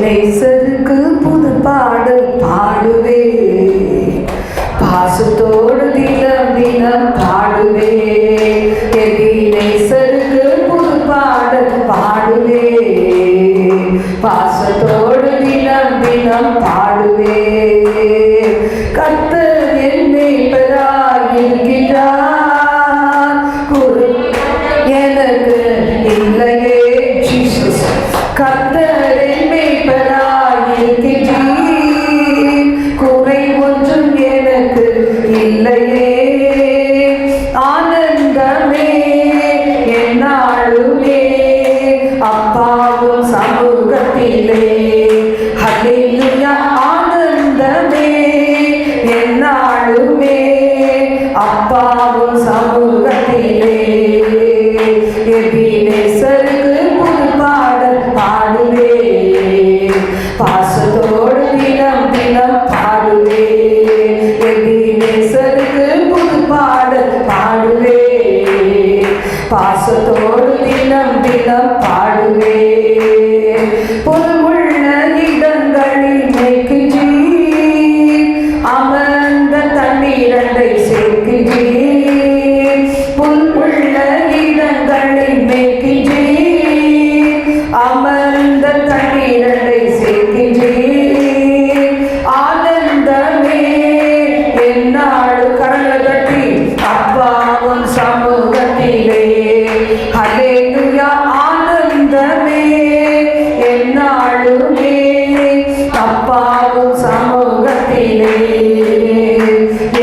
நேசருக்கு புது பாடல் பாடுவே, பாசத்தோடு தினம் தினம் பாடுவே. நேசருக்கு புது பாடல் பாடுவே, பாசத்தோடு தினம் தினம் பாடுவே. கர்த்தர் என் மேய்ப்பராய் இருக்கிறார், குறை எனக்கு இல்லையே. ஜீசஸ் கர்த்தர் என் மேய்ப்பராய் இருக்கிறார், குறை ஒன்றும் எனக்கு இல்லையே. ஆனந்தமே என்னாலுமே அப்பாவும் சமூகத்திலே. ஹல்லேலூயா. ஆனந்தமே என்னாலுமே அப்பாவும் சமூகத்திலே. எபினேசருக்கு புது பாடல் பாடுவே, பாசத்தோடு தினம் தினம் பாடுவே. எபினேசருக்கு புது பாடல் பாடுவே, பாசத்தோடு தினம் தினம் பாடுவே. பொறுமுள்ள இடங்களில் மேய்க்கின்றீர், அமர்ந்த தண்ணீரண்டை சேர்க்கின்றீர். புல்முள்ள இடங்களில் மேய்க்கின்றீர், அமர்ந்த தண்ணீரண்டை சேர்க்கின்றீர். ஆனந்தமே என்னாடு கரங்கள் கட்டி அப்பாவும் சமூகத்திலே. ஹல்லேலூயா. ஆனந்தமே என்னாலுமே அப்பாவும் சமூகத்திலே.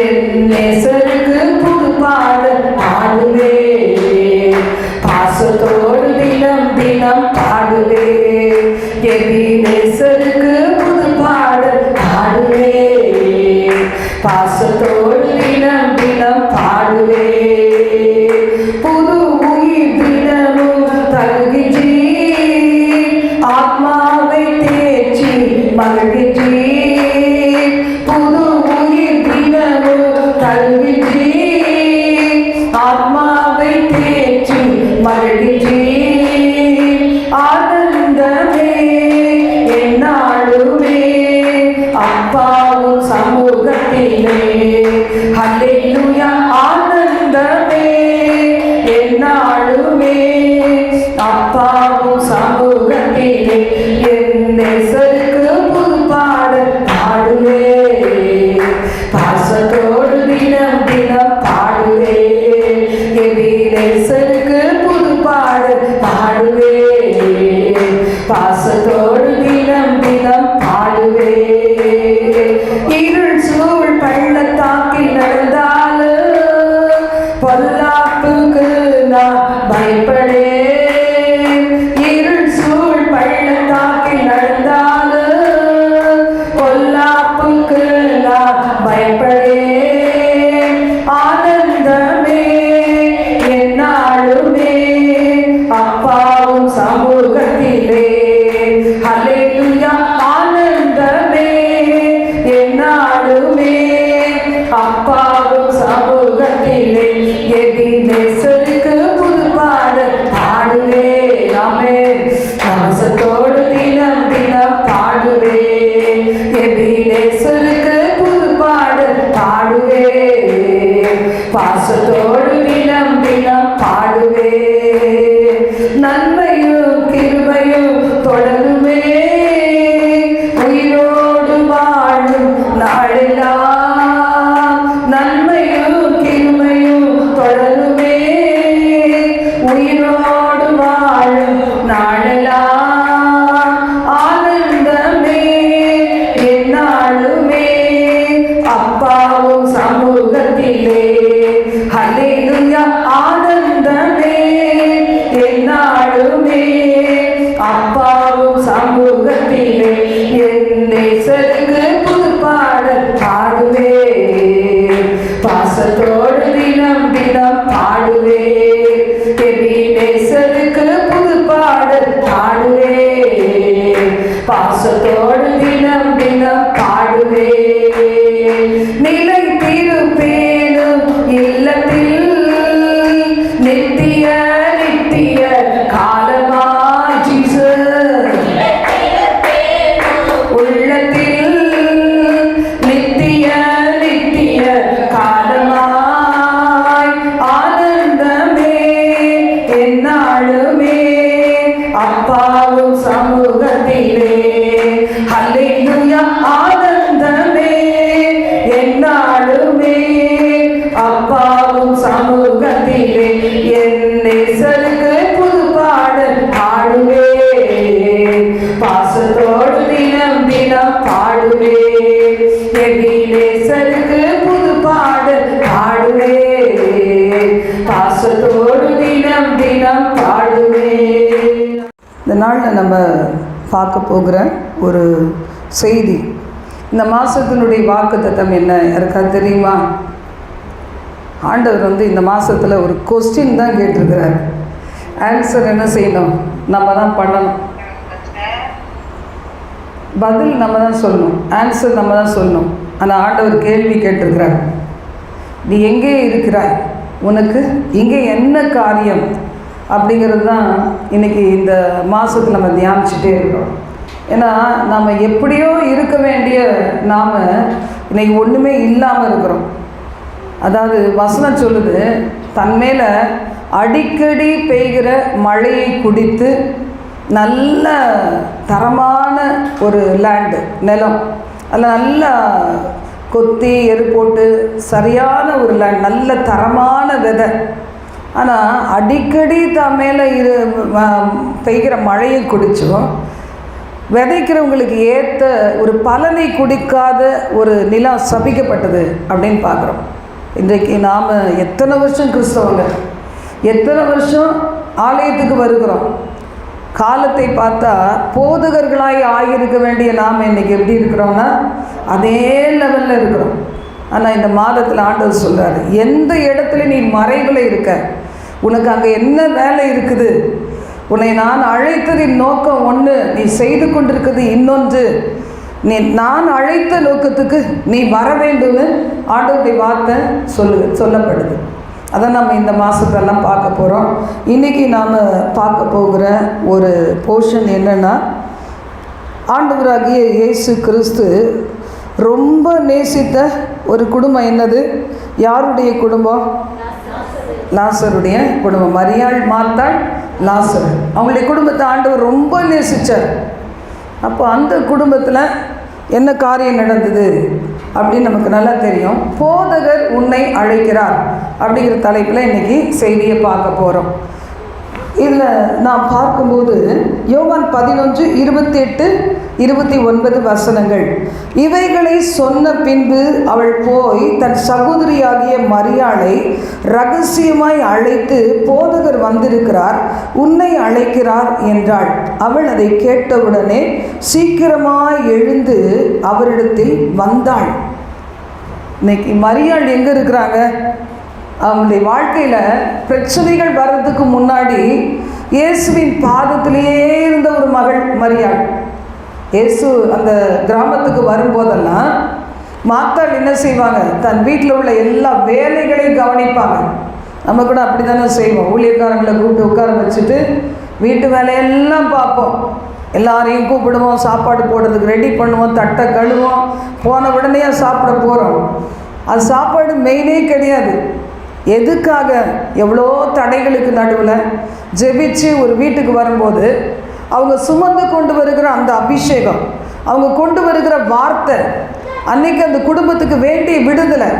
என் நேசருக்கு புது பாடல் பாடுவே, பாசத்தோடு தினம் தினம் பாடுவே. எபினேசருக்கு புது பாடல் பாடுவே, பாசத்தோடு தினம் தினம் பாடுவே. புது உயிர் என் நேசருக்கு புது பாடல் பாடுவே, பாசத்தோடு தினம் தினம் பாடுவே. எபினேசருக்கு புது பாடல் பாடுவே, பாசத்தோடு தினம் தினம் பாடுவே. இந்த நாளில் நம்ம பார்க்க போகிற ஒரு செய்தி, இந்த மாதத்தினுடைய வாக்குத்தத்தம் என்ன யாருக்காவது தெரியுமா? ஆண்டவர் இந்த மாதத்தில் ஒரு கொஸ்டின் தான் கேட்டிருக்கிறார். ஆன்சர் என்ன செய்யணும்? நம்ம தான் பண்ணணும். பதில் நம்ம தான் சொல்லணும், ஆன்சர் நம்ம தான் சொல்லணும். ஆனால் ஆண்டவர் கேள்வி கேட்டிருக்கிறார். நீ எங்கே இருக்கிறாய், உனக்கு இங்கே என்ன காரியம் அப்படிங்கிறது தான் இன்றைக்கி இந்த மாதத்தில் நம்ம தியானிச்சுட்டே இருக்கிறோம். ஏன்னா நம்ம எப்படியோ இருக்க வேண்டிய நாம் இன்றைக்கி ஒன்றுமே இல்லாமல் இருக்கிறோம். அதாவது வசனம் சொல்லுது, தன்மேல அடிக்கடி பெய்கிற மழையை குடித்து நல்ல தரமான ஒரு லேண்டு, நிலம், அதில் நல்லா கொத்தி எரு போட்டு சரியான ஒரு லேண்ட், நல்ல தரமான விதை. ஆனால் அடிக்கடி தான் மேலே பெய்கிற மழையை குடித்தோம் விதைக்கிறவங்களுக்கு ஏற்ற ஒரு பலனை குடிக்காத ஒரு நிலம் சபிக்கப்பட்டது அப்படின்னு பார்க்குறோம். இன்றைக்கு நாம் எத்தனை வருஷம் கிறிஸ்தவங்க, எத்தனை வருஷம் ஆலயத்துக்கு வருகிறோம். காலத்தை பார்த்தா போதகர்களாய் ஆகியிருக்க வேண்டிய நாம் இன்றைக்கி எப்படி இருக்கிறோம்னா அதே லெவலில் இருக்கிறோம். ஆனால் இந்த மாதத்தில் ஆண்டவர் சொல்கிறார், எந்த இடத்துல நீ மறைவில் இருக்க, உனக்கு அங்கே என்ன வேலை இருக்குது, உன்னை நான் அழைத்ததின் நோக்கம் ஒன்று, நீ செய்து கொண்டிருக்கிறது இன்னொன்று, நான் அழைத்த நோக்கத்துக்கு நீ வர வேண்டும்னு ஆண்டவருடைய வார்த்தை சொல்லப்படுது. அதான் நம்ம இந்த மாதத்தெல்லாம் பார்க்க போகிறோம். இன்றைக்கி நாம் பார்க்க போகிற ஒரு போர்ஷன் என்னென்னா, ஆண்டவராகிய இயேசு கிறிஸ்து ரொம்ப நேசித்த ஒரு குடும்பம். என்னது? யாருடைய குடும்பம்? லாசருடைய குடும்பம். மரியாள், மார்த்தாள், லாசர், அவங்களுடைய குடும்பத்தை ஆண்டவர் ரொம்ப நேசித்தார். அப்போ அந்த குடும்பத்தில் என்ன காரியம் நடந்தது அப்படின்னு நமக்கு நல்லா தெரியும். போதகர் உன்னை அழைக்கிறார் அப்படிங்கிற தலைப்பில் இன்றைக்கி செய்தியை பார்க்க போகிறோம். இதில் நாம் பார்க்கும்போது யோவான் 11:28-29 வசனங்கள். இவைகளை சொன்ன பின்பு அவள் போய் தன் சகோதரியாகிய மரியாளை இரகசியமாய் அழைத்து, போதகர் வந்திருக்கிறார், உன்னை அழைக்கிறார் என்றாள். அவள் அதை கேட்டவுடனே சீக்கிரமாய் எழுந்து அவரிடத்தில் வந்தாள். இன்னைக்கு மரியாள் எங்கே இருக்கிறாங்க? அவங்களுடைய வாழ்க்கையில் பிரச்சனைகள் வர்றதுக்கு முன்னாடி இயேசுவின் பாதத்திலேயே இருந்த ஒரு மகள் மரியாள். இயேசு அந்த கிராமத்துக்கு வரும்போதெல்லாம் மார்த்தாள் என்ன செய்வாங்க? தன் வீட்டில் உள்ள எல்லா வேலைகளையும் கவனிப்பாங்க. நம்ம கூட அப்படி தானே செய்வோம். ஊழியக்காரங்களை கூப்பிட்டு உட்கார வச்சுட்டு வீட்டு வேலையெல்லாம் பார்ப்போம். எல்லாரையும் கூப்பிடுவோம், சாப்பாடு போடுறதுக்கு ரெடி பண்ணுவோம், தட்டை கழுவோம், போன உடனே சாப்பிட போகிறோம். அது சாப்பாடு மெயினே கிடையாது. எதுக்காக? எவ்வளோ தடைகளுக்கு நடுவில் ஜெபிச்சு ஒரு வீட்டுக்கு வரும்போது அவங்க சுமந்து கொண்டு வருகிற அந்த அபிஷேகம், அவங்க கொண்டு வருகிற வார்த்தை, அன்னைக்கு அந்த குடும்பத்துக்கு வேண்டிய விடுதலை,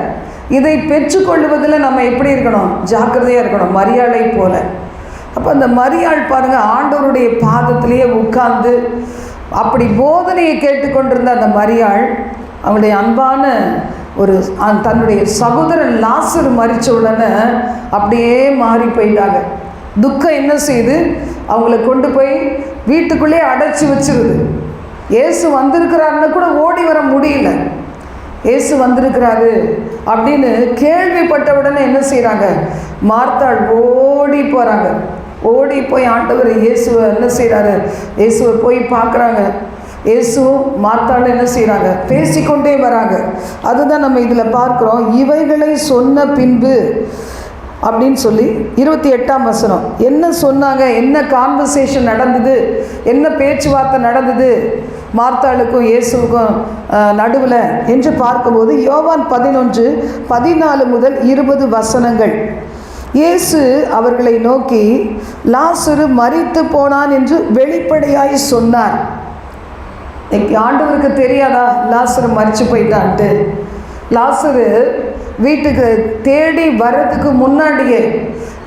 இதை பெற்றுக்கொள்வதில் நம்ம எப்படி இருக்கணும்? ஜாக்கிரதையாக இருக்கணும், மரியாளை போல. அப்போ அந்த மரியாள் பாருங்கள், ஆண்டவருடைய பாதத்திலேயே உட்கார்ந்து அப்படி போதனையை கேட்டுக்கொண்டிருந்த அந்த மரியாள் அவங்களுடைய அன்பான ஒரு தன்னுடைய சகோதரன் லாசர் மரித்த உடனே அப்படியே மாறி போயிட்டாங்க. துக்கம் என்ன செய்து அவங்கள கொண்டு போய் வீட்டுக்குள்ளே அடைச்சி வச்சிருது. இயேசு வந்திருக்கிறாருன்னு கூட ஓடி வர முடியல. இயேசு வந்திருக்கிறாரு அப்படின்னு கேள்விப்பட்ட உடனே என்ன செய்கிறாங்க? மார்த்தாள் ஓடி போகிறாங்க. ஓடி போய் ஆண்டவர் இயேசுவை என்ன செய்கிறாரு? இயேசுவை போய் பார்க்குறாங்க. இயேசுவும் மார்த்தாள் என்ன செய்கிறாங்க? பேசிக்கொண்டே வராங்க. அதுதான் நம்ம இதில் பார்க்குறோம். இவைகளை சொன்ன பின்பு அப்படின்னு சொல்லி 28ஆம் வசனம். என்ன சொன்னாங்க? என்ன கான்வர்சேஷன் நடந்தது? என்ன பேச்சுவார்த்தை நடந்தது மார்த்தாளுக்கும் இயேசுவுக்கும் நடுவில் என்று பார்க்கும்போது யோவான் 11:14-20 வசனங்கள். இயேசு அவர்களை நோக்கி, லாசரு மரித்து போனான் என்று வெளிப்படையாய் சொன்னார். ஆண்டவருக்கு தெரியாதா லாசரு மரித்து போயிட்டான்ட்டு? லாசரு வீட்டுக்கு தேடி வர்றதுக்கு முன்னாடியே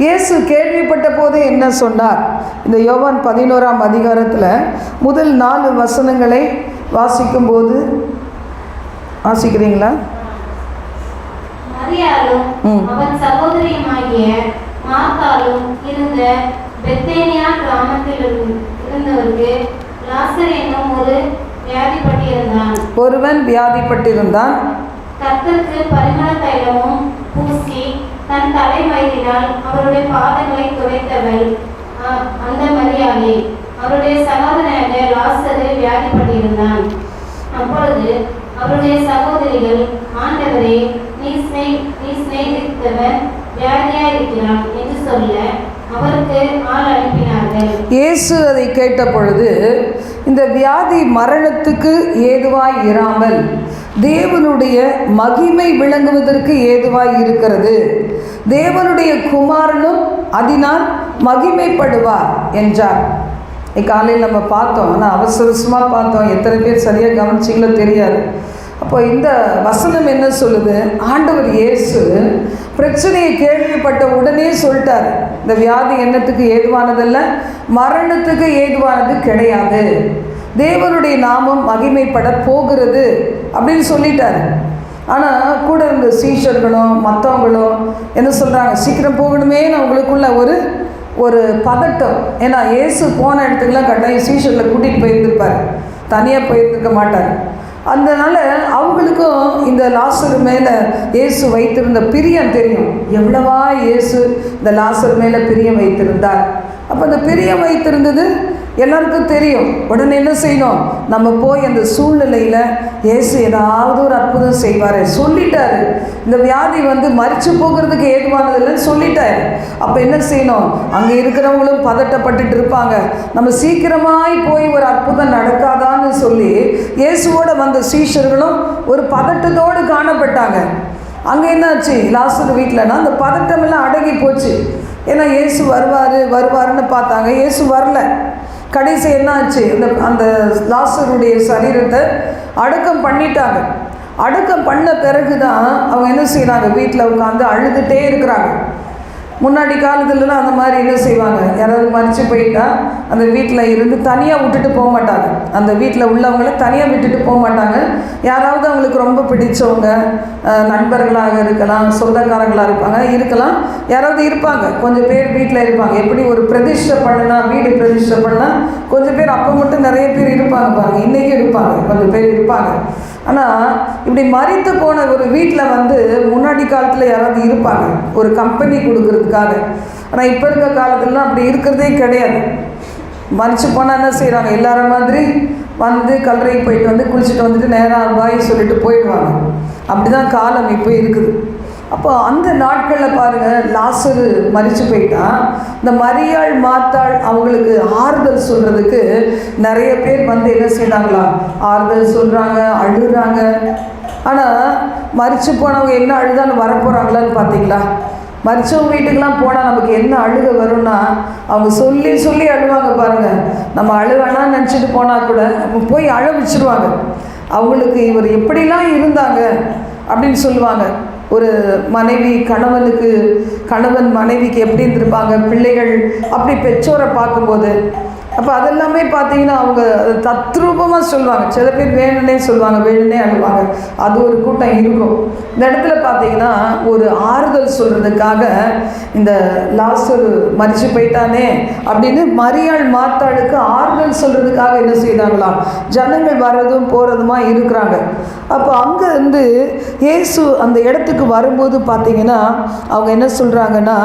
இயேசு கேள்விப்பட்ட போதே என்ன சொன்னார்? இந்த யோவான் 11ஆம் அதிகாரத்தில் முதல் 4 வசனங்களை வாசிக்கும்போது, வாசிக்கிறீங்களா? மரியாளும் அவன் சகோதரியுமாகிய மார்த்தாளும் இருந்த பெத்தேனியா கிராமத்தில் இருந்தவருக்கு லாசர் என்னும் ஒருவன் வியாதிப்பட்டிருந்தான். கர்த்தருக்கு பரிமள தைலமும் பூசி தன் தலைமயிரினால் அவருடைய பாதங்களை துடைத்தவள் அந்த மரியாளே. அவருடைய சகோதரனாக லாசரு வியாதிப்பட்டிருந்தான். அப்பொழுது அவருடைய சகோதரிகள், ஆண்டவரே, நீ சிநேகித்தவன் வியாதியாயிருக்கிறான் என்று சொல்ல அவருக்கு ஆள் அனுப்பினார்கள். இயேசு அதை கேட்ட பொழுது, இந்த வியாதி மரணத்துக்கு ஏதுவாய் இராமல் தேவனுடைய மகிமை விளங்குவதற்கு ஏதுவாய் இருக்கிறது, தேவனுடைய குமாரனும் அதனால் மகிமைப்படுவார் என்றார். காலையில் நம்ம பார்த்தோம், ஆனால் அவசரமாக பார்த்தோம், எத்தனை பேர் சரியாக கவனிச்சிங்களோ தெரியாது. அப்போ இந்த வசனம் என்ன சொல்லுது? ஆண்டவர் இயேசு பிரச்சனையை கேள்விப்பட்ட உடனே சொல்லிட்டார், இந்த வியாதி என்னத்துக்கு ஏதுவானதல்ல, மரணத்துக்கு ஏதுவானது கிடையாது, தேவனுடைய நாமம் மகிமைப்பட போகிறது அப்படின்னு சொல்லிட்டார். ஆனால் கூட இருந்த சீஷர்களும் மற்றவங்களும் என்ன சொல்கிறாங்க? சீக்கிரம் போகணுமேன்னு அவங்களுக்குள்ள ஒரு பதட்டம். ஏன்னா இயேசு போன இடத்துக்குலாம் கட்டாயம் சீஷர்களை கூட்டிகிட்டு போயிருந்திருப்பார், தனியாக போயிருந்திருக்க மாட்டார். அதனால் அவங்களுக்கும் இந்த லாசர் மேலே இயேசு வைத்திருந்த பிரியம் தெரியும். எவ்வளவா இயேசு இந்த லாசர் மேலே பிரியம் வைத்திருந்தார். அப்போ அந்த பிரியம் வைத்திருந்தது எல்லாருக்கும் தெரியும். உடனே என்ன செய்யணும்? நம்ம போய் அந்த சூழ்நிலையில் இயேசு ஏதாவது ஒரு அற்புதம் செய்வார் சொல்லிட்டாரு. இந்த வியாதி மரிச்சு போகிறதுக்கு ஏதுவானதில்லைன்னு சொல்லிட்டாரு. அப்போ என்ன செய்யணும்? அங்கே இருக்கிறவங்களும் பதட்டப்பட்டுட்டு இருப்பாங்க, நம்ம சீக்கிரமாய் போய் ஒரு அற்புதம் நடக்காதான்னு சொல்லி இயேசுவோட வந்த சீஷர்களும் ஒரு பதட்டத்தோடு காணப்பட்டாங்க. அங்கே என்னாச்சு? லாசர் வீட்டிலனா அந்த பதட்டமெல்லாம் அடங்கி போச்சு. ஏன்னா இயேசு வருவாருன்னு பார்த்தாங்க, இயேசு வரல. கடைசி என்னாச்சு? அந்த லாசருடைய சரீரத்தை அடக்கம் பண்ணிட்டாங்க. அடக்கம் பண்ண பிறகு தான் அவங்க என்ன செய்கிறாங்க? வீட்டில் உட்காந்து அழுதுகிட்டே இருக்கிறாங்க. முன்னாடி காலத்துலலாம் அந்த மாதிரி என்ன செய்வாங்க? யாராவது மரிச்சு போயிட்டா அந்த வீட்டில் இருந்து தனியாக விட்டுட்டு போக மாட்டாங்க. அந்த வீட்டில் உள்ளவங்கள தனியாக விட்டுட்டு போக மாட்டாங்க. யாராவது அவங்களுக்கு ரொம்ப பிடிச்சவங்க, நண்பர்களாக இருக்கலாம், சொந்தக்காரங்களாக இருக்கலாம், யாராவது இருப்பாங்க. கொஞ்சம் பேர் வீட்டில் இருப்பாங்க. எப்படி ஒரு பிரதிஷ்டை பண்ணனா, வீடு பிரதிஷ்டை பண்ணால் கொஞ்சம் பேர் அப்போ மட்டும் நிறைய பேர் இருப்பாங்க பாருங்க. இன்றைக்கும் இருப்பாங்க, கொஞ்சம் பேர் இருப்பாங்க. ஆனால் இப்படி மரித்து போன ஒரு வீட்டில் முன்னாடி காலத்தில் யாராவது இருப்பாங்க, ஒரு கம்பெனி கொடுக்கறதுக்காக. ஆனால் இப்போ இருக்க காலத்துலலாம் அப்படி இருக்கிறதே கிடையாது. மரிச்சு போனால் என்ன செய்கிறாங்க? எல்லாரும் மாதிரி கல்லறைக்கு போயிட்டு குளிச்சுட்டு வந்துட்டு நேராக பாய் சொல்லிட்டு போயிடுவாங்க. அப்படி தான் காலம் இப்போ இருக்குது. அப்போ அந்த நாட்களில் பாருங்கள், லாசரு மரிச்சு போயிட்டா இந்த மரியாள் மாத்தாள் அவங்களுக்கு ஆறுதல் சொல்கிறதுக்கு நிறைய பேர் என்ன செய்கிறாங்களா? ஆறுதல் சொல்கிறாங்க, அழுகிறாங்க. ஆனால் மரிச்சு போனவங்க என்ன அழுதாலும் வரப்போகிறாங்களான்னு பார்த்தீங்களா? மரிச்சவங்க வீட்டுக்கெலாம் போனால் நமக்கு என்ன அழுக வரும்னா, அவங்க சொல்லி சொல்லி அழுவாங்க பாருங்கள். நம்ம அழுவேணான்னு நினச்சிட்டு போனால் கூட போய் அழ வச்சுருவாங்க. அவங்களுக்கு இவர் எப்படிலாம் இருந்தாங்க அப்படின்னு சொல்லுவாங்க. ஒரு மனைவி கணவன் மனைவிக்கு எப்படி இருந்திருப்பாங்க, பிள்ளைகள் அப்படி பெற்றோரை பார்க்கும்போது. அப்போ அதெல்லாமே பார்த்தீங்கன்னா அவங்க தத்ரூபமாக சொல்லுவாங்க. சில பேர் வேணுன்னே சொல்லுவாங்க, வேணுன்னே அழுவாங்க. அது ஒரு கூட்டம் இருக்கும். இந்த இடத்துல பார்த்தீங்கன்னா ஒரு ஆறுதல் சொல்கிறதுக்காக இந்த லாசர் மரிச்சு போயிட்டானே அப்படின்னு மரியாள் மாத்தாளுக்கு ஆறுதல் சொல்கிறதுக்காக என்ன செய்தாங்களாம்? ஜனங்கள் வர்றதும் போகிறதுமா இருக்கிறாங்க. அப்போ அங்கே இயேசு அந்த இடத்துக்கு வரும்போது பார்த்தீங்கன்னா அவங்க என்ன சொல்கிறாங்கன்னா,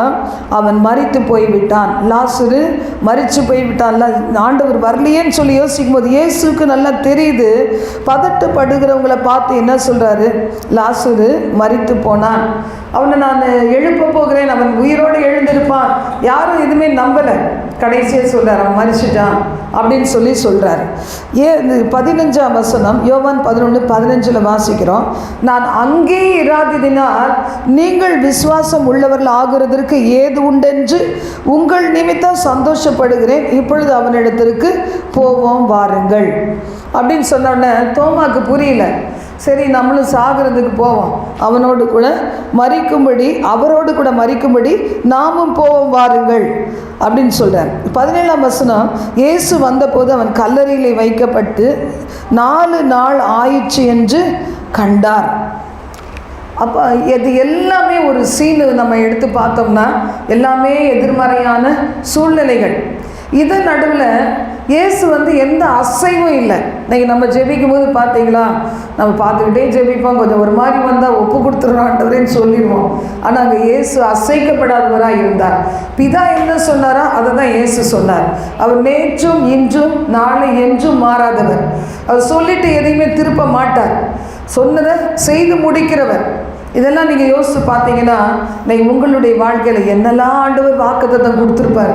அவன் மரித்து போய்விட்டான், லாசரு மரித்து போய்விட்டான்ல, ஆண்டவர் வரலையேன்னு சொல்லி யோசிக்கும் போது இயேசுக்கு நல்லா தெரியுது. பதட்டப்படுகிறவங்களை பார்த்து என்ன சொல்கிறாரு? லாசரு மரித்து போனான், அவனை நான் எழுப்ப போகிறேன், அவன் உயிரோடு எழுந்திருப்பான். யாரும் எதுவுமே நம்பலை. கடைசியாக சொல்கிறார், அவன் மரிச்சிட்டான் அப்படின்னு சொல்கிறார். இந்த 15ஆம் வசனம் யோவான் 11:15 வாசிக்கிறோம். நான் அங்கே இராததினால் நீங்கள் விசுவாசம் உள்ளவர்கள் ஆகிறதற்கு ஏது உண்டென்று உங்கள் நிமித்தம் சந்தோஷப்படுகிறேன். இப்பொழுது அவனிடத்திற்கு போவோம் வாருங்கள் அப்படின்னு சொன்ன உடனே தோமாக்கு புரியல. சரி நம்மளும் சாகிறதுக்கு போவோம், அவரோடு கூட மரிக்கும்படி நாமும் போவோம் வாருங்கள் அப்படின்னு சொல்கிறார். 17ஆம் வசனம், இயேசு வந்தபோது அவன் கல்லறையிலே வைக்கப்பட்டு 4 நாள் ஆயிற்று என்று கண்டார். அப்போ இது எல்லாமே ஒரு சீனு நம்ம எடுத்து பார்த்தோம்னா எல்லாமே எதிர்மறையான சூழ்நிலைகள். இதன் நடுவில் இயேசு எந்த அசைவும் இல்லை. இன்றைக்கி நம்ம ஜெபிக்கும் போது பார்த்தீங்களா, நம்ம பார்த்துக்கிட்டே ஜெபிப்போம், கொஞ்சம் ஒரு மாதிரி வந்தால் ஒப்பு கொடுத்துருவான்றவரேன்னு சொல்லிடுவோம். ஆனால் அங்கே இயேசு அசைக்கப்படாதவராக இருந்தார். பிதா என்ன சொன்னாரோ அதை தான் இயேசு சொன்னார். அவர் நேற்றும் இன்றும் நாளை என்றும் மாறாதவர். அவர் சொல்லிட்டு எதையுமே திருப்ப மாட்டார், சொன்னதை செய்து முடிக்கிறவர். இதெல்லாம் நீங்கள் யோசித்து பார்த்தீங்கன்னா இன்றைக்கி உங்களுடைய வாழ்க்கையில் என்னெல்லாம் ஆண்டவர் வாக்குத்தத்தம் கொடுத்துருப்பார்.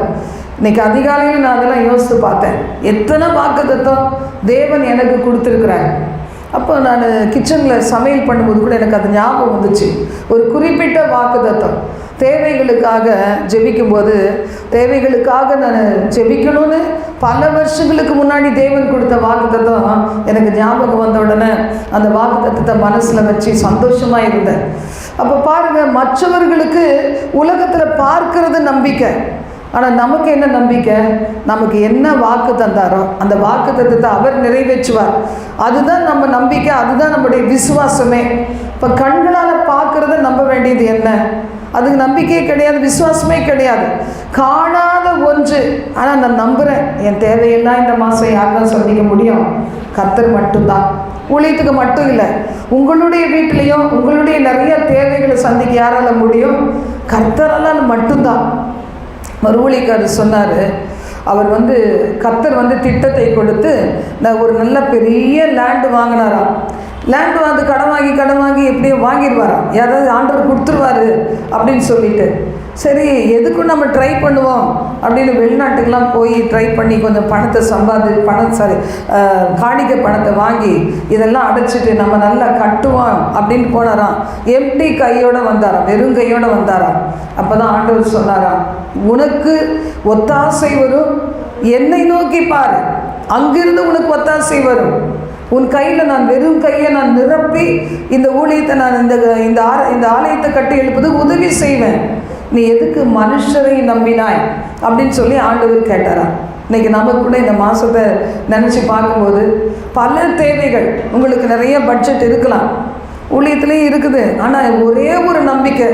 இன்றைக்கி அதிகாலையில் நான் அதெல்லாம் யோசித்து பார்த்தேன், எத்தனை வாக்குத்தத்தம் தேவன் எனக்கு கொடுத்துருக்குறாங்க. அப்போ நான் கிச்சனில் சமையல் பண்ணும்போது கூட எனக்கு அது ஞாபகம் வந்துச்சு. ஒரு குறிப்பிட்ட வாக்குத்தத்தம் தேவைகளுக்காக ஜெபிக்கும்போது, தேவைகளுக்காக நான் ஜெபிக்கணும்னு பல வருஷங்களுக்கு முன்னாடி தேவன் கொடுத்த வாக்குத்தத்தம் எனக்கு ஞாபகம் வந்த உடனே அந்த வாக்குத்தத்தத்தை மனசில் வச்சு சந்தோஷமாக இருந்தேன். அப்போ பாருங்கள், மற்றவர்களுக்கு உலகத்தில் பார்க்கறது நம்பிக்கை, ஆனால் நமக்கு என்ன நம்பிக்கை? நமக்கு என்ன வாக்கு தந்தாரோ அந்த வாக்கு தத்தத்தை அவர் நிறைவேற்றுவார். அதுதான் நம்ம நம்பிக்கை, அதுதான் நம்முடைய விசுவாசமே. இப்போ கண்களால் பார்க்குறத நம்ப வேண்டியது என்ன? அதுக்கு நம்பிக்கையே கிடையாது, விசுவாசமே கிடையாது. காணாத ஒன்று. ஆனால் நான் நம்புகிறேன், என் தேவையெல்லாம் இந்த மாதம் யார் தான் சந்திக்க முடியும்? கர்த்தர் மட்டும்தான். ஊழியத்துக்கு மட்டும் இல்லை, உங்களுடைய வீட்டிலையும் உங்களுடைய நிறைய தேவைகளை சந்திக்க யாரால முடியும்? கர்த்தரால் மட்டும்தான். மறுவழிக்காரர் சொன்னார், அவர் கர்த்தர் திட்டத்தை கொடுத்து நான் ஒரு நல்ல பெரிய லேண்டு வாங்கினாராம். லேண்டு கடன் வாங்கி எப்படியோ வாங்கிடுவாராம், யாராவது ஆண்டவர் கொடுத்துருவாரு அப்படின்னு சொல்லிட்டு. சரி, எதுக்கும் நம்ம ட்ரை பண்ணுவோம் அப்படின்னு வெளிநாட்டுக்கெலாம் போய் ட்ரை பண்ணி கொஞ்சம் பணத்தை காணிக்கை பணத்தை வாங்கி இதெல்லாம் அடைச்சிட்டு நம்ம நல்லா கட்டுவோம் அப்படின்னு போனாராம். எம்டி கையோடு வந்தாராம், வெறும் கையோடு வந்தாராம். அப்போ தான் ஆண்டவர் சொன்னாராம், உனக்கு ஒத்தாசை வரும், என்னை நோக்கி பாரு, அங்கிருந்து உனக்கு ஒத்தாசை வரும். உன் கையில் நான் வெறும் கையை நான் நிரப்பி இந்த ஊழியத்தை நான் இந்த ஆலயத்தை கட்டி எழுப்பது உதவி செய்வேன். நீ எதுக்கு மனுஷரை நம்பினாய் அப்படின்னு சொல்லி ஆண்டவர் கேட்டாராம். இன்றைக்கி நமக்கு கூட இந்த மாதத்தை நினச்சி பார்க்கும்போது பல தேவைகள், உங்களுக்கு நிறைய பட்ஜெட் இருக்கலாம், ஊழியத்துலேயும் இருக்குது. ஆனால் ஒரே ஒரு நம்பிக்கை,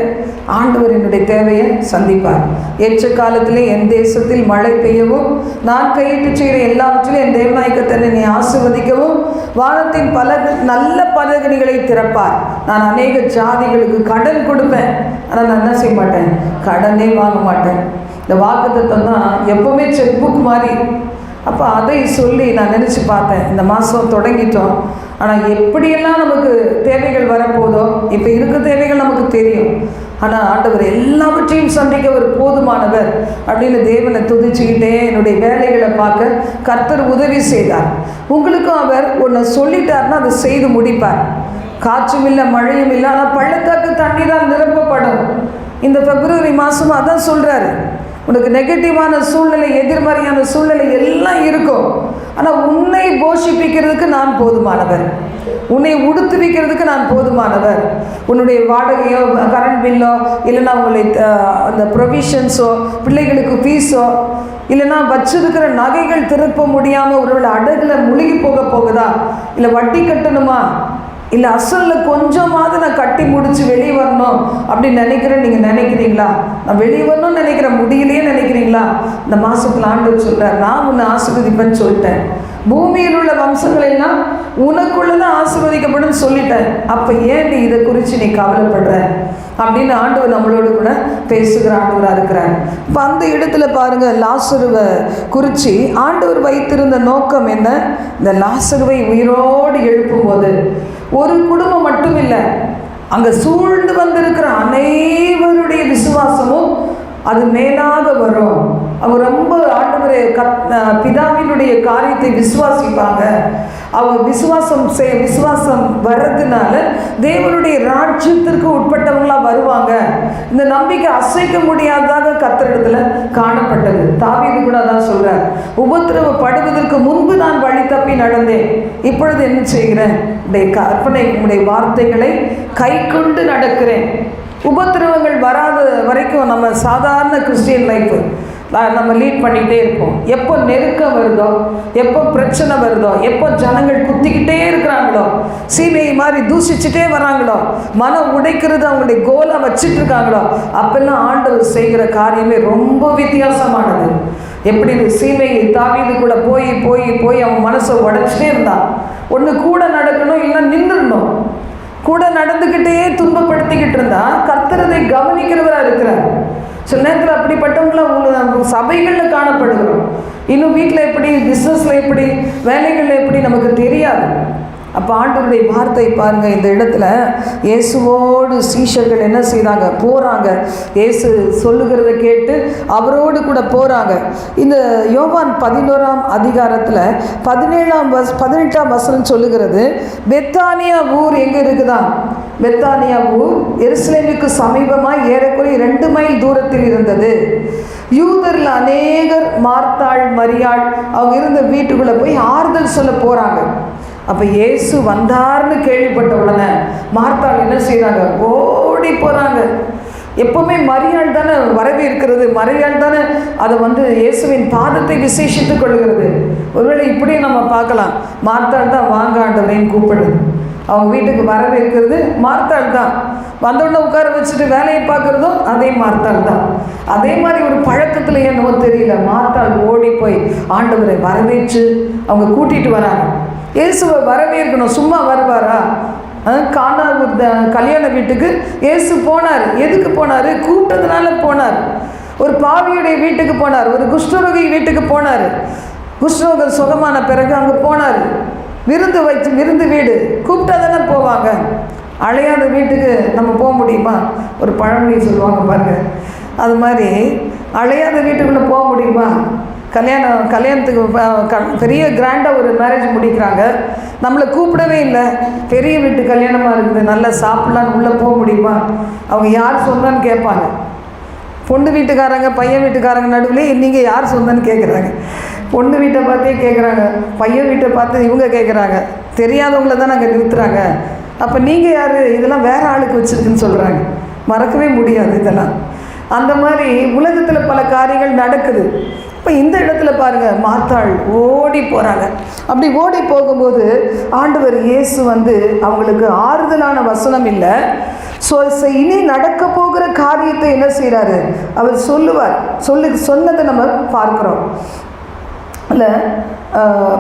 ஆண்டவர் என்னுடைய தேவையை சந்திப்பார். ஏற்ற காலத்திலே என் தேசத்தில் மழை பெய்யவும், நான் கையிட்டு செய்கிற எல்லாவற்றிலும் என் தேவநாயகத்தை நீ ஆசீர்வதிக்கவும், வானத்தின் பல நல்ல பதகணிகளை திறப்பார். நான் அநேக ஜாதிகளுக்கு கடன் கொடுப்பேன், ஆனால் நான் என்ன செய்ய மாட்டேன்? கடனே வாங்க மாட்டேன். இந்த வாக்குத்தத்தம் தான் எப்போவுமே செக் புக் மாதிரி. அப்போ அதை சொல்லி நான் நினச்சி பார்த்தேன், இந்த மாதம் தொடங்கிட்டோம், ஆனால் எப்படியெல்லாம் நமக்கு தேவைகள் வரப்போதோ, இப்போ இருக்க தேவைகள் நமக்கு தெரியும், ஆனால் ஆண்டவர் எல்லாவற்றையும் சந்திக்க ஒரு போதுமானவர் அப்படின்னு தேவனை துதிச்சுக்கிட்டே என்னுடைய வேலைகளை பார்க்க கர்த்தர் உதவி செய்தார். உங்களுக்கும் அவர் ஒன்று சொல்லிட்டார்னா அதை செய்து முடிப்பார். காற்றும் இல்லை, மழையும் இல்லை, ஆனால் பள்ளத்தாக்கு தண்ணீரால் நிரப்பப்படும். இந்த பிப்ரவரி மாதம் அதான் சொல்கிறாரு, உனக்கு நெகட்டிவான சூழ்நிலை, எதிர்மறையான சூழ்நிலை எல்லாம் இருக்கும், ஆனால் உன்னை போஷிப்பிக்கிறதுக்கு நான் போதுமானவர், உன்னை உடுத்துவிக்கிறதுக்கு நான் போதுமானவர். உன்னுடைய வாடகையோ கரண்ட் பில்லோ, இல்லைன்னா உங்களை அந்த ப்ரொவிஷன்ஸோ, பிள்ளைகளுக்கு ஃபீஸோ, இல்லைன்னா வச்சிருக்கிற நகைகள் திருப்ப முடியாமல் ஒருவேளை அடகுல முழுகி போகுதா, இல்லை வட்டி கட்டணுமா, இல்லை அசலில் கொஞ்சமாவது நான் கட்டி முடித்து வெளியே வரணும் அப்படின்னு நீங்கள் நினைக்கிறீங்களா? நான் வெளியே வரணும்னு நினைக்கிறேன், முடியலையே நினைக்கிறீங்களா? இந்த மாதத்தில் ஆண்டவர் சொல்கிறார், நான் உன்னை ஆசீர்வதிப்பேன்னு சொல்லிட்டேன். பூமியில் உள்ள வம்சங்கள் எல்லாம் உனக்குள்ள தான் ஆசீர்வதிக்கப்படும் சொல்லிட்டேன். அப்போ ஏன் நீ இதை குறித்து நீ கவலைப்படுற அப்படின்னு ஆண்டவர் நம்மளோடு கூட பேசுகிற ஆண்டவராக இருக்கிறார். இப்போ அந்த இடத்துல பாருங்கள், லாசருவை குறித்து ஆண்டவர் வைத்திருந்த நோக்கம் என்ன? இந்த லாசருவை உயிரோடு எழுப்பும்போது ஒரு குடும்பம் மட்டும் இல்லை, அங்கே சூழ்ந்து வந்திருக்கிற அனைவருடைய விசுவாசமும் அது மேலாக வரும். அவங்க ரொம்ப ஆண்டவரை பிதாவினுடைய காரியத்தை விசுவாசிப்பாங்க. அவங்க விசுவாசம் வர்றதுனால தேவனுடைய ராஜ்யத்திற்கு உட்பட்டவங்களாக வருவாங்க. இந்த நம்பிக்கை அசைக்க முடியாததாக கர்த்தரிடத்துல காணப்பட்டது. தாவீது கூட அதான் சொல்றார், உபத்திரவப்படுவதற்கு முன்பு நான் வழி தப்பி நடந்தேன், இப்பொழுது என்ன செய்கிறேன், உடைய வார்த்தைகளை கை கொண்டு நடக்கிறேன். உபத்திரவங்கள் வராத வரைக்கும் நம்ம சாதாரண கிறிஸ்டியன் லைஃப் நம்ம லீட் பண்ணிகிட்டே இருப்போம். எப்போ நெருக்கம் வருதோ, எப்போ பிரச்சனை வருதோ, எப்போ ஜனங்கள் குத்திக்கிட்டே இருக்கிறாங்களோ, சீமையை மாதிரி தூஷிச்சுட்டே வராங்களோ, மனம் உடைக்கிறது அவங்களுடைய கோலாக வச்சுட்டு இருக்காங்களோ, அப்பெல்லாம் ஆண்டவர் செய்கிற காரியமே ரொம்ப வித்தியாசமானது. எப்படி சீமையை தாவீது கூட போய் போய் போய் அவன் மனசை உடைச்சிட்டே இருந்தான். ஒன்று கூட நடக்கணும், இல்லை நின்றுடணும். கூட நடந்துக்கிட்டே துன்பப்படுத்திக்கிட்டு இருந்தா கர்த்தர் அதை கவனிக்கிறவராக இருக்கிறார். சில நேரத்தில் அப்படிப்பட்டவங்கள சபைகளில் காணப்படுகிறோம். இன்னும் வீட்டில் எப்படி, பிஸ்னஸில் எப்படி, வேலைகளில் எப்படி நமக்கு தெரியாது. அப்போ ஆண்டவருடைய வார்த்தை பாருங்கள், இந்த இடத்துல இயேசுவோடு சீஷர்கள் என்ன செய்கிறாங்க, போகிறாங்க. இயேசு சொல்லுகிறத கேட்டு அவரோடு கூட போகிறாங்க. இந்த யோவான் 11ஆம் அதிகாரத்தில் 18ஆம் வசனம் சொல்லுகிறது, பெத்தானியா ஊர் எங்கே இருக்குதா? பெத்தானியா ஊர் எருசலேமுக்கு சமீபமாக ஏறக்குறைய 2 மைல் தூரத்தில் இருந்தது. யூதரில் அநேகர் மார்த்தாள் மரியாள் அவங்க இருந்த வீட்டுக்குள்ளே போய் ஆறுதல் சொல்ல போகிறாங்க. அப்போ இயேசு வந்தார்னு கேள்விப்பட்ட உடனே மார்த்தாள் என்ன செய்கிறாங்க, ஓடி போகிறாங்க. எப்போவுமே மரியாள் தானே வரவேற்கிறது, மரியாள் தானே அதை இயேசுவின் பாதத்தை விசேஷித்து கொள்கிறது. ஒருவேளை இப்படியும் நம்ம பார்க்கலாம், மார்த்தாள் தான் வாங்க ஆண்டவரையும் கூப்பிடுது. அவங்க வீட்டுக்கு வரவேற்கிறது மார்த்தாள் தான். வந்தோடனே உட்கார வச்சுட்டு வேலையை பார்க்குறதும் அதே மார்த்தாள் தான். அதே மாதிரி ஒரு பழக்கத்தில் என்னவோ தெரியல, மார்த்தாள் ஓடி போய் ஆண்டவரை வரவேற்று அவங்க கூட்டிகிட்டு வராங்க. இயேசுவை வரவேற்கணும், சும்மா வருவாரா? கானா கல்யாண வீட்டுக்கு இயேசு போனார். எதுக்கு போனார்? கூப்பிட்டதுனால போனார். ஒரு பாவியுடைய வீட்டுக்கு போனார், ஒரு குஷ்டரோகி வீட்டுக்கு போனார். குஷ்டரோகர் சுகமான பிறகு அங்கே போனார். விருந்து வீடு கூப்பிட்டா தானே போவாங்க. அழையாத வீட்டுக்கு நம்ம போக முடியுமா? ஒரு பழமொழி சொல்லுவாங்க பாருங்க, அது மாதிரி அழையாத வீட்டுக்குள்ளே போக முடியுமா? கல்யாணத்துக்கு பெரிய கிராண்டாக ஒரு மேரேஜ் முடிக்கிறாங்க, நம்மளை கூப்பிடவே இல்லை, பெரிய வீட்டு கல்யாணமாக இருக்குது, நல்லா சாப்பிட்லான்னு உள்ளே போக முடியுமா? அவங்க யார் சொந்தான்னு கேட்பாங்க. பொண்ணு வீட்டுக்காரங்க பையன் வீட்டுக்காரங்க நடுவில் நீங்கள் யார் சொந்தன்னு கேட்குறாங்க. பொண்ணு வீட்டை பார்த்தே கேட்குறாங்க, பையன் வீட்டை பார்த்து இவங்க கேட்குறாங்க. தெரியாதவங்கள தான் நாங்கள் நிறுத்துகிறாங்க. அப்போ நீங்கள் யார்? இதெல்லாம் வேறு ஆளுக்கு வச்சுருக்குன்னு சொல்கிறாங்க. மறக்கவே முடியாது இதெல்லாம். அந்த மாதிரி உலகத்தில் பல காரியங்கள் நடக்குது. இப்போ இந்த இடத்துல பாருங்கள், மார்த்தாள் ஓடி போகிறாங்க. அப்படி ஓடி போகும்போது ஆண்டவர் இயேசு அவங்களுக்கு ஆறுதலான வசனம் இல்லை, இனி நடக்க போகிற காரியத்தை என்ன செய்கிறாரு அவர் சொல்லுவார். சொன்னதை நம்ம பார்க்குறோம். இல்லை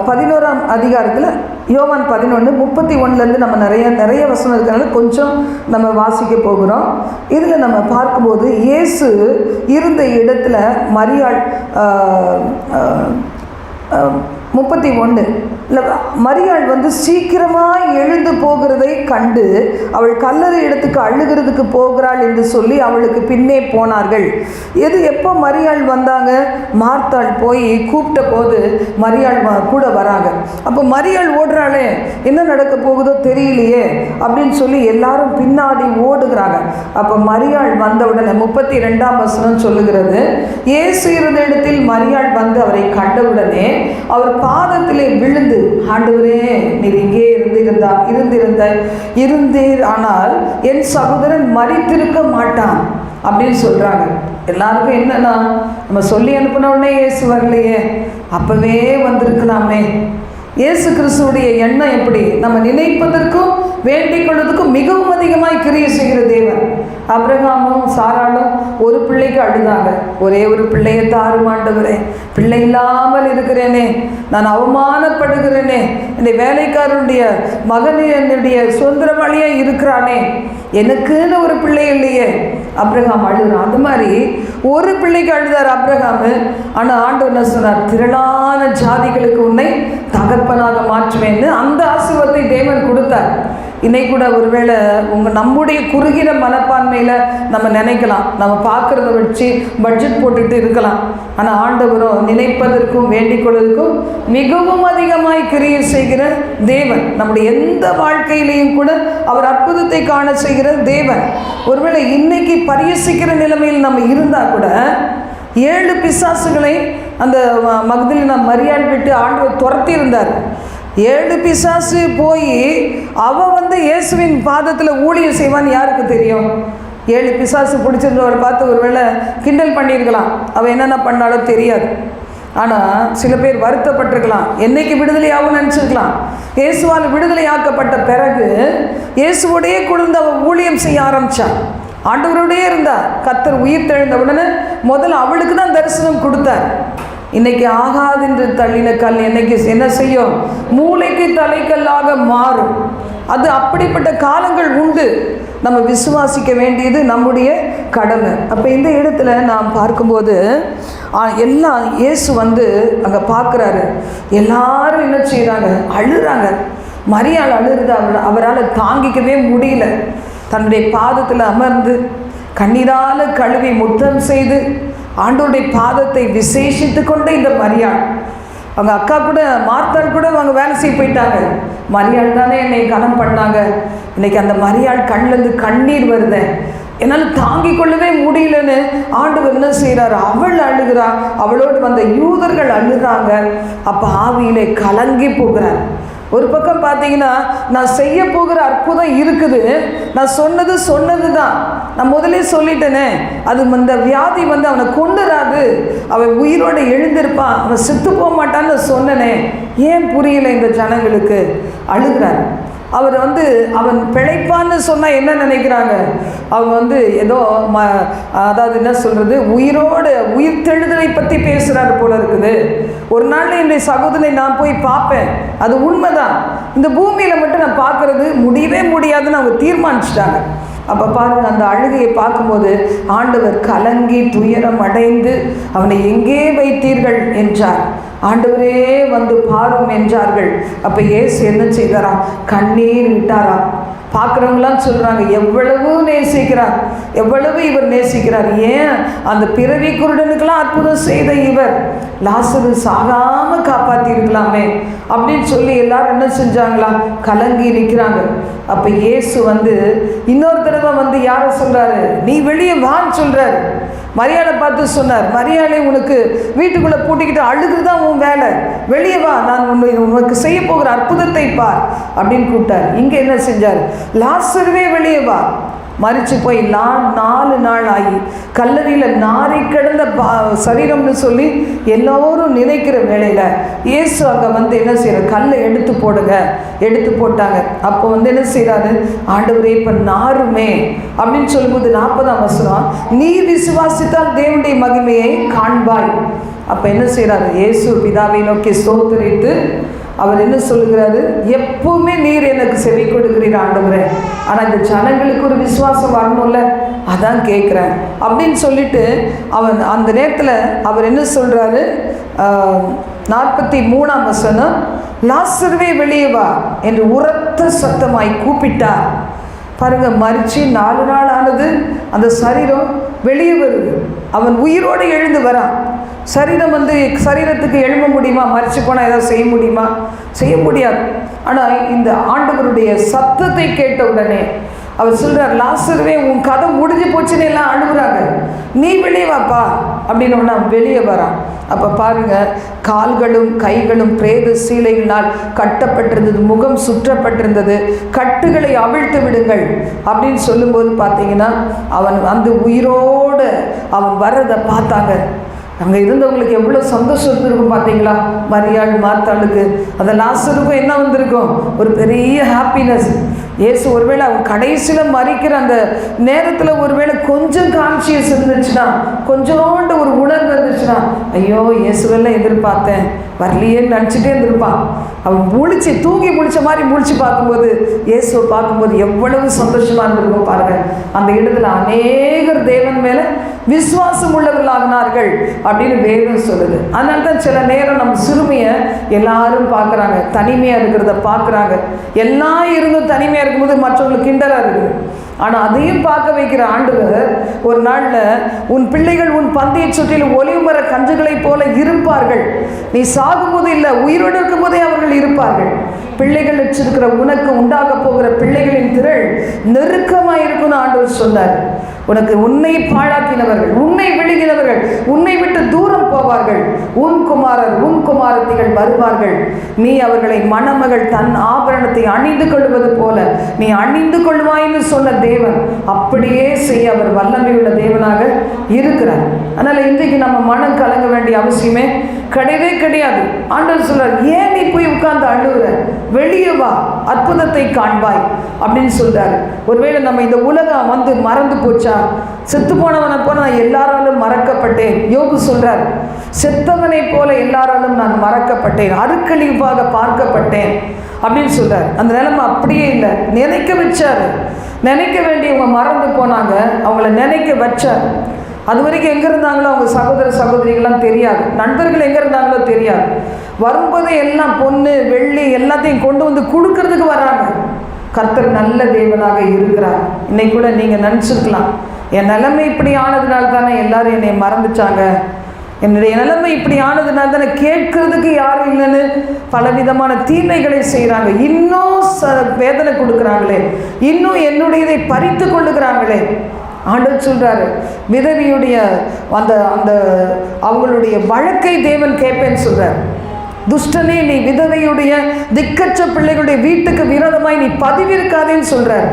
11ஆம் அதிகாரத்தில் யோவான் 11:31 நம்ம நிறைய வசனம் இருக்கிறனால கொஞ்சம் நம்ம வாசிக்க போகிறோம். இதில் நம்ம பார்க்கும்போது இயேசு இருந்த இடத்துல மரியாள் 31 இல்லை, மரியாள் சீக்கிரமாக எழுந்து போகிறதை கண்டு அவள் கல்லறை இடத்துக்கு அழுகிறதுக்கு போகிறாள் என்று சொல்லி அவளுக்கு பின்னே போனார்கள். எப்போ மரியாள் வந்தாங்க? மார்த்தாள் போய் கூப்பிட்ட போது மரியாள் கூட வராங்க. அப்போ மரியாள் ஓடுறாளே, என்ன நடக்க போகுதோ தெரியலையே அப்படின்னு சொல்லி எல்லாரும் பின்னாடி ஓடுகிறாங்க. அப்போ மரியாள் வந்த உடனே 32ஆம் வசனம் சொல்லுகிறது, இயேசு இருந்த இடத்தில் மரியாள் அவரை கண்டவுடனே அவர் பாதத்திலே விழுந்து, ஆண்டவரே நீர் இங்கே இருந்தீர், ஆனால் என் சகோதரன் மரித்திருக்க மாட்டான் அப்படின்னு சொல்றாங்க. எல்லாருக்கும் என்னன்னா, நம்ம சொல்லி அனுப்பின உடனே இயேசு வரலையே, அப்பவே வந்திருக்கலாமே. இயேசு கிறிஸ்துவுடைய எண்ணம் எப்படி? நம்ம நினைப்பதற்கும் வேண்டிக் கொள்வதற்கும் மிகவும் அதிகமாய் கிரியை செய்கிற தேவன். ஆபிரகாமும் சாராளும் ஒரு பிள்ளைக்கு அழுதாங்க, ஒரே ஒரு பிள்ளையை தாரும் ஆண்டவரே, பிள்ளை இல்லாமல் இருக்கிறேனே, நான் அவமானப்படுகிறேனே, என்னுடைய வேலைக்காரனுடைய மகன் என்னுடைய சுதந்திரவாளியாக இருக்கிறானே, எனக்குன்னு ஒரு பிள்ளை இல்லையே. ஆபிரகாம் அழுகிறான். அந்த மாதிரி ஒரு பிள்ளைக்கு அழுதார் ஆபிரகாமு. ஆனால் ஆண்டவர் என்ன சொன்னார்? திரளான ஜாதிகளுக்கு உன்னை தகப்பனாக மாற்றுவேன்னு அந்த ஆசீர்வாதத்தை தேவன் கொடுத்தார். இன்னைக்கு கூட ஒருவேளை நம்முடைய குறுகிற மனப்பான்மையில் நம்ம நினைக்கலாம், நம்ம பார்க்குறத வச்சு பட்ஜெட் போட்டுட்டு இருக்கலாம். ஆனால் ஆண்டவரும் நினைப்பதற்கும் வேண்டிக் கொள்வதற்கும் மிகவும் அதிகமாய் கிரியை செய்கிற தேவன். நம்முடைய எந்த வாழ்க்கையிலையும் கூட அவர் அற்புதத்தை காண செய்கிற தேவன். ஒருவேளை இன்னைக்கு பரிசிக்கிற நிலைமையில் நம்ம இருந்தால் கூட 7 பிசாசுகளை அந்த மக்தலேனா மரியாள் விட்டு ஆண்டவர் துரத்தி இருந்தார். 7 பிசாசு போய் அவன் இயேசுவின் பாதத்தில் ஊழியம் செய்வான்னு யாருக்கு தெரியும்? 7 பிசாசு பிடிச்சிருந்தவரை பார்த்து ஒருவேளை கிண்டல் பண்ணியிருக்கலாம், அவள் என்னென்ன பண்ணாலும் தெரியாது. ஆனால் சில பேர் வருத்தப்பட்டிருக்கலாம், என்னைக்கு விடுதலையாகவும் நினச்சிருக்கலாம். இயேசுவால் விடுதலையாக்கப்பட்ட பிறகு இயேசுவோடையே கொண்டு அவள் ஊழியம் செய்ய ஆரம்பித்தான். ஆண்டவரோடையே இருந்தார். கர்த்தர் உயிர் தெழுந்த உடனே முதல்ல அவளுக்கு தான் தரிசனம் கொடுத்தார். இன்னைக்கு ஆகாது என்று தள்ளின கல் என்னைக்கு என்ன செய்யும்? மூளைக்கு தலைக்கல்லாக மாறும். அது அப்படிப்பட்ட காலங்கள் உண்டு. நம்ம விசுவாசிக்க வேண்டியது நம்முடைய கடமை. அப்போ இந்த இடத்துல நாம் பார்க்கும்போது எல்லாம் இயேசு அங்கே பார்க்குறாரு. எல்லாரும் என்ன செய்கிறாங்க? அழுறாங்க. மரியாள் அழுறது அவரால் தாங்கிக்கவே முடியல. தன்னுடைய பாதத்தில் அமர்ந்து கண்ணீரால் கழுவி முத்தம் செய்து ஆண்டவருடைய பாதத்தை விசேஷித்து கொண்டு இந்த மரியாள், அவங்க அக்கா கூட மார்த்தாள் கூட அவங்க வேலை செய்ய போயிட்டாங்க. மரியாள் தானே என்னை கனம் பண்ணாங்க. இன்னைக்கு அந்த மரியாள் கண்ணிலேருந்து கண்ணீர் வருது, என்னால் தாங்கிக் கொள்ளவே முடியலன்னு ஆண்டவர் என்ன செய்கிறார்? அவள் அழுகிறா, அவளோடு வந்த யூதர்கள் அழுகிறாங்க. அப்போ ஆவியிலே கலங்கி போகிறார். ஒரு பக்கம் பார்த்தீங்கன்னா, நான் செய்ய போகிற அற்புதம் இருக்குது, நான் சொன்னது தான், நான் முதலே சொல்லிட்டேனே, அது இந்த வியாதி அவனை கொண்டுறாது, அவன் உயிரோடு எழுந்திருப்பான், அவன் செத்து போக மாட்டான்னு சொன்னனே, ஏன் புரியலை இந்த ஜனங்களுக்கு? அழுகிறார். அவர் அவன் பிழைப்பான்னு சொன்னால் என்ன நினைக்கிறாங்க? அவங்க ஏதோ அதாவது என்ன சொல்கிறது, உயிர் தெழுதலை பற்றி பேசுகிறாரு போல இருக்குது. ஒரு நாள் என்னுடைய சகோதரனை நான் போய் பார்ப்பேன், அது உண்மைதான், இந்த பூமியில் மட்டும் நான் பார்க்குறது முடியவே முடியாதுன்னு அவங்க தீர்மானிச்சிட்டாங்க. அப்போ பாருங்கள், அந்த அழுகையை பார்க்கும்போது ஆண்டவர் கலங்கி துயரம் அடைந்து அவனை எங்கே வைத்தீர்கள் என்றார். ஆண்டவரே பாரும் என்றார்கள். அப்போ இயேசு என்ன செய்தாராம்? கண்ணீர் விட்டாராம். பார்க்குறவங்களாம் சொல்கிறாங்க, எவ்வளவு நேசிக்கிறார், எவ்வளவு இவர் நேசிக்கிறார். ஏன் அந்த பிறவி குருடனுக்கெல்லாம் அற்புதம் செய்த இவர் லாசரு சாகாமல் காப்பாற்றிருக்கலாமே அப்படின்னு சொல்லி எல்லாரும் என்ன செஞ்சாங்களா? கலங்கி நிற்கிறாங்க. அப்போ இயேசு இன்னொரு தடவை யாரை சொல்கிறாரு? நீ வெளியே வான்னு சொல்கிறார். மரியாளை பார்த்து சொன்னார், மரியாளை உனக்கு வீட்டுக்குள்ளே பூட்டிக்கிட்டு அழுகுதான் உன் வேலை, வெளியே வா, நான் உனக்கு செய்ய போகிற அற்புதத்தை பார் அப்படின்னு கூப்பிட்டார். இங்கே என்ன செஞ்சார்? லாசருவே வெளியே வா. மறித்து போய் 4 நாள் ஆகி கல்லறையில் நாரி கிடந்த சரீரம்னு சொல்லி எல்லோரும் நினைக்கிற வேளையில் இயேசு அங்கே என்ன செய்கிறார்? கல்லை எடுத்து போடுங்க. எடுத்து போட்டாங்க. அப்போ என்ன செய்கிறாரு? ஆண்டவரே இப்போ நாருமே அப்படின்னு சொல்லும்போது 40ஆம் வசனம், நீ விசுவாசித்தால் தேவனுடைய மகிமையை காண்பாய். அப்போ என்ன செய்கிறாரு? இயேசு பிதாவை நோக்கி ஸ்தோத்திரித்து அவர் என்ன சொல்லுகிறாரு? எப்பவுமே நீர் எனக்கு செவி கொடுக்கிறீர் ஆண்டவரே, ஆனால் இந்த ஜனங்களுக்கு ஒரு விசுவாசம் வரணும்ல, அதான் கேட்குறேன் அப்படின்னு சொல்லிட்டு அந்த நேரத்தில் அவர் என்ன சொல்கிறாரு? 43ஆம் வசனம், லாசருவே வெளியே வா என்று உரத்த சத்தமாய் கூப்பிட்டார். பாருங்கள், மறித்து 4 நாள் ஆனது, அந்த சரீரம் வெளியே வருது. அவன் உயிரோடு எழுந்து வரான். சரீரம் சரீரத்துக்கு எழும்ப முடியுமா? மறிச்சு போனால் ஏதாவது செய்ய முடியுமா? செய்ய முடியாது. ஆனால் இந்த ஆண்டவருடைய சத்தத்தை கேட்ட உடனே அவர் சொல்கிறார், லாசருவே உன் கதை முடிஞ்சு போச்சுன்னு எல்லாம் அழுகுறாங்க, நீ வெளியே வாப்பா அப்படின்னு ஒன்று வெளியே வரான். அப்போ பாருங்கள், கால்களும் கைகளும் பிரேத சீலைகளால் கட்டப்பட்டிருந்தது, முகம் சுற்றப்பட்டிருந்தது. கட்டுகளை அவிழ்த்து விடுங்கள் அப்படின்னு சொல்லும்போது பார்த்தீங்கன்னா அவன் உயிரோடு அவன் வர்றதை பார்த்தாங்க. அங்கே இருந்தவங்களுக்கு எவ்வளோ சந்தோஷம் இருந்திருக்கும் பார்த்தீங்களா? மரியாள் மார்த்தாளுக்கு, அந்த லாசருக்கும் என்ன வந்திருக்கும்? ஒரு பெரிய ஹாப்பினஸ். இயேசு ஒருவேளை அவன் கடைசியில் மறிக்கிற அந்த நேரத்தில் ஒருவேளை கொஞ்சம் கான்சியஸ் இருந்துச்சுன்னா, கொஞ்சோண்டு ஒரு உணர்வு இருந்துச்சுன்னா, ஐயோ இயேசுவெல்லாம் எதிர்பார்த்தேன் வரலையேன்னு நினச்சிட்டே இருந்திருப்பான். அவன் தூங்கி முழிச்ச மாதிரி முழிச்சு பார்க்கும்போது, இயேசுவை பார்க்கும்போது எவ்வளவு சந்தோஷமாக இருந்திருக்கும் பாருங்கள். அந்த இடத்துல அநேகர் தேவன் மேலே விசுவாசம் உள்ளவர்களாகினார்கள் அப்படின்னு வேதம் சொல்லுது. அதனால தான் சில நேரம் நம்ம சிறுமியை எல்லாரும் பார்க்குறாங்க, தனிமையாக இருக்கிறத பார்க்குறாங்க. எல்லாம் இருந்தும் தனிமையாக இருக்கும்போது மற்றவங்களுக்கு கிண்டலாக இருக்குது. ஆனால் அதையும் பார்க்க வைக்கிற ஆண்டவர் ஒரு நாளில் உன் பிள்ளைகள் உன் பந்தய சுற்றில் ஒலிவுமர கன்றுகளைப் போல இருப்பார்கள். நீ சாகும்போது இல்லை, உயிரோடு இருக்கும்போதே அவர்கள் இருப்பார்கள். பிள்ளைகள் வச்சிருக்கிற உனக்கு உண்டாக போகிற பிள்ளைகளின் திரள் நெருக்கமாக இருக்குன்னு ஆண்டவர் சொன்னார். உனக்கு உன்னை பாழாக்கினவர்கள், உன்னை விழுகினவர்கள் உன்னை விட்டு தூரம் போவார்கள். உன் குமாரர் உன் குமாரத்திகள் வருவார்கள். நீ அவர்களை மணமகள் தன் ஆபரணத்தை அணிந்து கொள்வது போல நீ அணிந்து கொள்வாய்ன்னு சொன்ன தேவன் அப்படியே செய்ய அவர் வல்லமையுள்ள தேவனாக இருக்கிறார். அதனால் இன்றைக்கு நம்ம மனம் கலங்க வேண்டிய அவசியமே கிடையவே கிடையாது. ஆண்டவர் சொல்றார், ஏன் நீ போய் உட்கார்ந்து அழுகுற, வெளியே வா, அற்புதத்தை காண்பாய் அப்படின்னு சொல்றாரு. ஒருவேளை நம்ம இந்த உலகம் வந்து மறந்து போச்சா? செத்து போனவனை போல நான் எல்லாராலும் மறக்கப்பட்டேன். யோபு சொல்றார், செத்தவனை போல எல்லாராலும் நான் மறக்கப்பட்டேன், அருக்கழிவாக பார்க்கப்பட்டேன் அப்படின்னு சொல்றார். அந்த நிலைமை அப்படியே இல்லை, நினைக்க வச்சாரு. நினைக்க வேண்டியவங்க மறந்து போனாங்க, அவங்கள நினைக்க வச்சார். அது வரைக்கும் எங்கே இருந்தாங்களோ அவங்க சகோதர சகோதரிகள்லாம் தெரியாது, நண்பர்கள் எங்கே இருந்தாங்களோ தெரியாது. வரும்போதே எல்லாம் பொண்ணு வெள்ளி எல்லாத்தையும் கொண்டு வந்து கொடுக்கறதுக்கு வராங்க. கர்த்தர் நல்ல தேவனாக இருக்கிறார். இன்னைக்கு கூட நீங்கள் நினச்சிருக்கலாம், என் நிலைமை இப்படி ஆனதுனால தானே எல்லாரும் என்னை மறந்துட்டாங்க, என்னுடைய நிலைமை இப்படி ஆனதுனால தானே கேட்கறதுக்கு யாரும் இல்லைன்னு பலவிதமான தீமைகளை செய்கிறாங்க. இன்னும் வேதனை கொடுக்குறாங்களே, இன்னும் என்னுடையதை பறித்து கொள்ளுகிறாங்களே. ஆண்டவர் சொல்றாரு, விதவியுடைய அந்த அந்த அவங்களுடைய வழக்கை தேவன் கேட்பேன்னு சொல்றார். துஷ்டனே, நீ விதவையுடைய திக்கற்ற பிள்ளைகளுடைய வீட்டுக்கு விரோதமாய் நீ பதிவிருக்காதேன்னு சொல்றார்.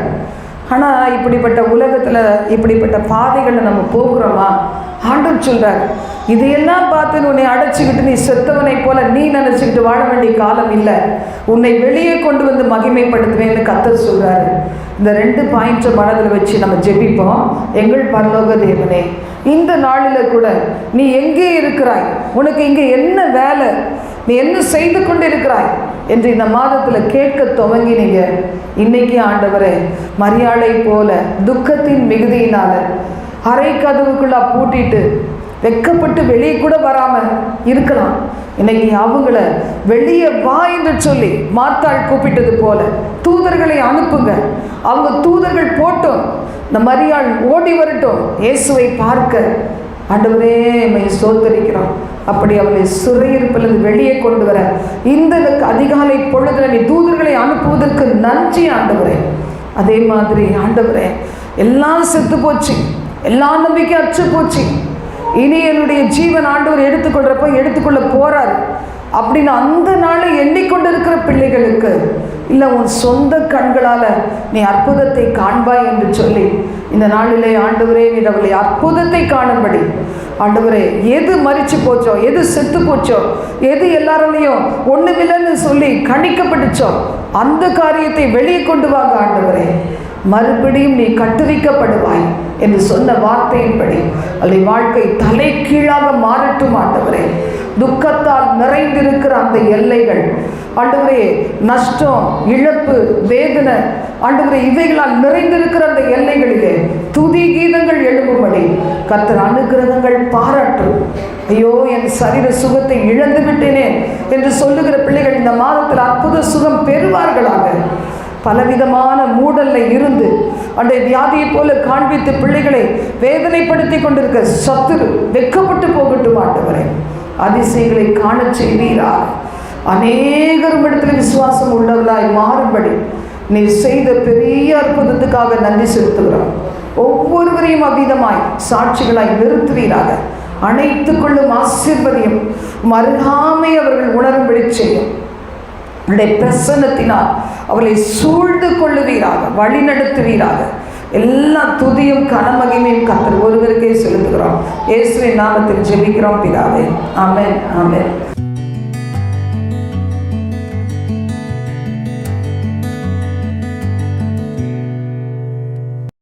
ஆனால் இப்படிப்பட்ட உலகத்தில் இப்படிப்பட்ட பாதைகளில் நம்ம போகிறோமா? ஆண்டவர் சொல்றார், இதையெல்லாம் பார்த்து உன்னை அடைச்சிக்கிட்டு நீ செத்தவனை போல நீ நினச்சிக்கிட்டு வாழ வேண்டிய காலம் இல்லை. உன்னை வெளியே கொண்டு வந்து மகிமைப்படுத்துவேன்னு கர்த்தர் சொல்றாரு. இந்த 2 பாயிண்ட்டை மனதில் வச்சு நம்ம ஜெபிப்போம். எங்கள் பரலோக தேவனே, இந்த நாளில் கூட நீ எங்கே இருக்கிறாய், உனக்கு இங்கே என்ன வேலை, நீ என்ன செய்து கொண்டு இருக்கிறாய் என்று இந்த மாதத்தில் கேட்க துவங்கினீங்க. இன்னைக்கு ஆண்டவரே, மரியாளை போல துக்கத்தின் மிகுதியினால அறை கதவுக்குள்ளே பூட்டிட்டு வெக்கப்பட்டு வெளியே கூட வராமல் இருக்கலாம். இன்னைக்கு அவங்கள வெளியே வா என்று சொல்லி மார்த்தாள் கூப்பிட்டது போல தூதர்களை அனுப்புங்க. அவங்க தூதர்கள் போட்டோம், இந்த மரியாள் ஓடி வரட்டும் இயேசுவை பார்க்க. ஆண்டவரே, மை ஸ்தோத்திரிக்கிறோம். அப்படி அவளை சிறையிருப்பிலிருந்து வெளியே கொண்டு வர இந்த அதிகாலை பொழுதுல நீ தூதர்களை அனுப்புவதற்கு நன்றி ஆண்டவரே. அதே மாதிரி ஆண்டவரே, எல்லாம் செத்து போச்சு, எல்லா நம்பிக்கை அற்று போச்சு, இனி என்னுடைய ஜீவன் ஆண்டவர் எடுத்துக்கொள்றப்போ எடுத்துக்கொள்ள போறார் அப்படின்னு அந்த நாளை எண்ணிக்கொண்டு இருக்கிற பிள்ளைகளுக்கு இல்லை, உன் சொந்த கண்களால் நீ அற்புதத்தை காண்பாய் என்று சொல்லி இந்த நாளிலே ஆண்டவரே நீர் அவளை அற்புதத்தை காணும்படி ஆண்டவரே, எது மரிச்சு போச்சோ, எது செத்து போச்சோ, எது எல்லாராலையும் ஒண்ணுமில்லைன்னு சொல்லி கணிக்கப்பட்டுச்சோ அந்த காரியத்தை வெளியே கொண்டு வாங்க ஆண்டவரே. மறுபடியும் நீ கட்டுவிக்கப்படுவாய் என்று சொன்ன வார்த்தையின்படி அவளுடைய வாழ்க்கை தலை கீழாக மாறட்டும் ஆண்டவரே. துக்கத்தால் நிறைந்திருக்கிற அந்த எல்லைகள் ஆண்டவரே, நஷ்டம், இழப்பு, வேதனை ஆண்டவரே, இவைகளால் நிறைந்திருக்கிற அந்த எல்லைகளிலே துதி கீதங்கள் எழும்பும்படி கர்த்தர் அனுகிரகங்கள் பாராட்டும். ஐயோ, என் சரீர சுகத்தை இழந்து விட்டேனே என்று சொல்லுகிற பிள்ளைகள் இந்த மாதத்தில் அற்புத சுகம் பெறுவார்களாக. பலவிதமான மூடல்ல இருந்து அன்றைய வியாதியை போல காண்பித்து பிள்ளைகளை வேதனைப்படுத்தி கொண்டிருக்க சத்துரு வெக்கப்பட்டு போகட்டும் ஆண்டவரே. அதிசயங்களை காண செய்வீராக. அநேகரும் இடத்துல விசுவாசம் உள்ளவர்களாய் மாறும்படி நீ செய்த பெரிய அற்புதத்துக்காக நன்றி செலுத்துகிறோம். ஒவ்வொருவரையும் அவ்விதமாய் சாட்சிகளாய் நிறுத்துவீராக. அணைத்துக் கொள்ளும் ஆசீர்வதியும் அருகாமை அவர்கள் உணரும்படி செய்யும். உன்னுடைய பிரசன்னத்தினால் அவர்களை சூழ்ந்து கொள்ளுவீராக, வழி நடத்துவீராக. எல்லா துதியும் கனமகிமையும் கர்த்தர் ஒருவருக்கே செலுத்துகிறோம். இயேசுவின் நாமத்தில் ஜெபிக்கிறோம் பிதாவே. ஆமென், ஆமென்.